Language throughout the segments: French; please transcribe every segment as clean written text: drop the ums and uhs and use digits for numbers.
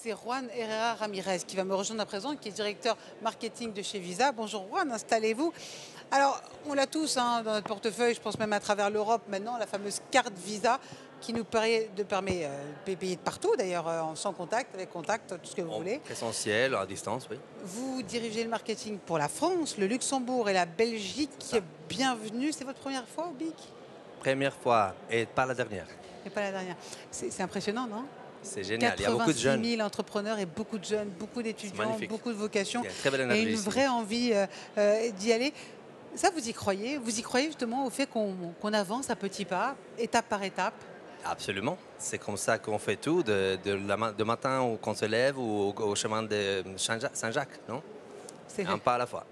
c'est Juan Herrera Ramirez qui va me rejoindre à présent, qui est directeur marketing de chez Visa. Bonjour Juan, installez-vous. Alors, on l'a tous dans notre portefeuille, je pense même à travers l'Europe maintenant, la fameuse carte Visa qui nous permet de payer de partout, d'ailleurs sans contact, avec contact, tout ce que vous voulez. Essentiel, à distance, oui. Vous dirigez le marketing pour la France, le Luxembourg et la Belgique. Bienvenue, c'est votre première fois au BIC? Première fois et pas la dernière. Et pas la dernière. C'est impressionnant, non? C'est génial, il y a beaucoup de jeunes. 86 000 entrepreneurs et beaucoup de jeunes, beaucoup d'étudiants, beaucoup de vocations. Il y a une très belle énergie et une ici. vraie envie d'y aller. Ça, vous y croyez? Vous y croyez justement au fait qu'on avance à petits pas, étape par étape? Absolument. C'est comme ça qu'on fait tout, de matin où on se lève ou au chemin de Saint-Jacques, non? Un pas à la fois.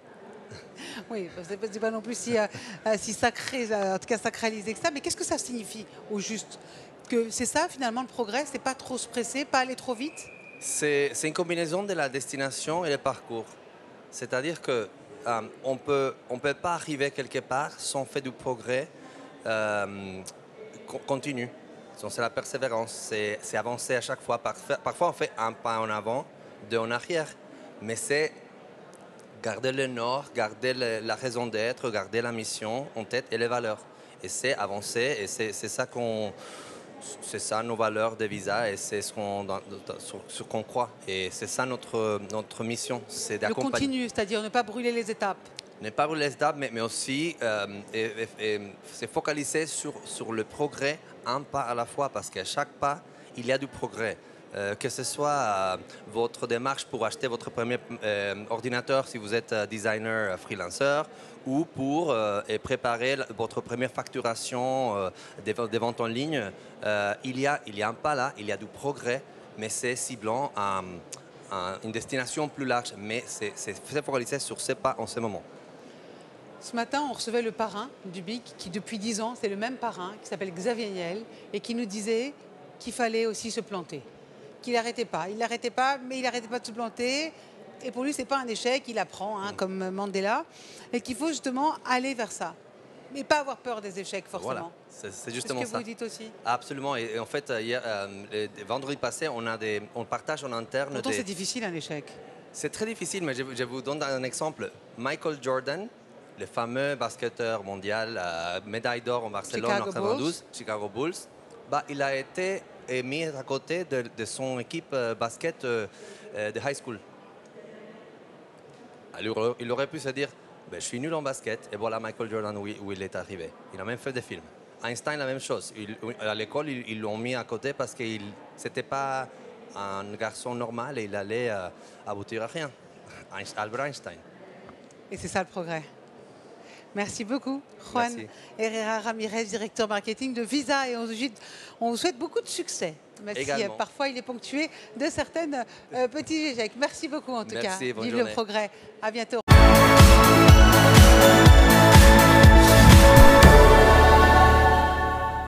Oui, c'est pas non plus si sacré, en tout cas sacralisé que ça. Mais qu'est-ce que ça signifie au juste? Que c'est ça finalement le progrès, c'est pas trop se presser, pas aller trop vite? C'est une combinaison de la destination et le parcours. C'est-à-dire que on peut pas arriver quelque part sans faire du progrès continu. C'est la persévérance, c'est avancer à chaque fois. Parfois on fait un pas en avant, deux en arrière, mais c'est garder le nord, garder la raison d'être, garder la mission en tête et les valeurs. Et c'est avancer, et c'est ça nos valeurs de Visa, et c'est ce qu'on croit. Et c'est ça notre mission, c'est d'accompagner. Le continu, c'est-à-dire ne pas brûler les étapes. Ne pas brûler les étapes, mais aussi se focaliser sur le progrès un pas à la fois, parce qu'à chaque pas, il y a du progrès. Que ce soit votre démarche pour acheter votre premier ordinateur si vous êtes designer freelancer, ou pour préparer votre première facturation des ventes en ligne, il y a un pas là, il y a du progrès, mais c'est ciblant une destination plus large, mais c'est focalisé sur ces pas en ce moment. Ce matin, on recevait le parrain du BIC qui, depuis 10 ans, c'est le même parrain, qui s'appelle Xavier Niel, et qui nous disait qu'il fallait aussi se planter. Qu'il n'arrêtait pas. Il n'arrêtait pas, mais il n'arrêtait pas de se planter. Et pour lui, ce n'est pas un échec, il apprend, comme Mandela. Et qu'il faut justement aller vers ça. Mais pas avoir peur des échecs, forcément. Voilà, c'est justement ça. C'est ce que vous dites aussi. Absolument. Et en fait, vendredi passé, on partage en interne. Pourtant, c'est difficile, un échec. C'est très difficile, mais je vous donne un exemple. Michael Jordan, le fameux basketteur mondial, médaille d'or en Barcelone en 1992, Chicago Bulls, il a été mis à côté de son équipe basket de high school. Alors, il aurait pu se dire, je suis nul en basket, et voilà Michael Jordan où il est arrivé. Il a même fait des films. Einstein, la même chose. À l'école, ils l'ont mis à côté parce que c'était pas un garçon normal et il allait aboutir à rien. Albert Einstein. Et c'est ça le progrès. Merci beaucoup, Juan Herrera Ramirez, directeur marketing de Visa. Et on vous souhaite beaucoup de succès. Même si parfois il est ponctué de certaines petits échecs. Merci beaucoup en tout cas. Vive le progrès. À bientôt.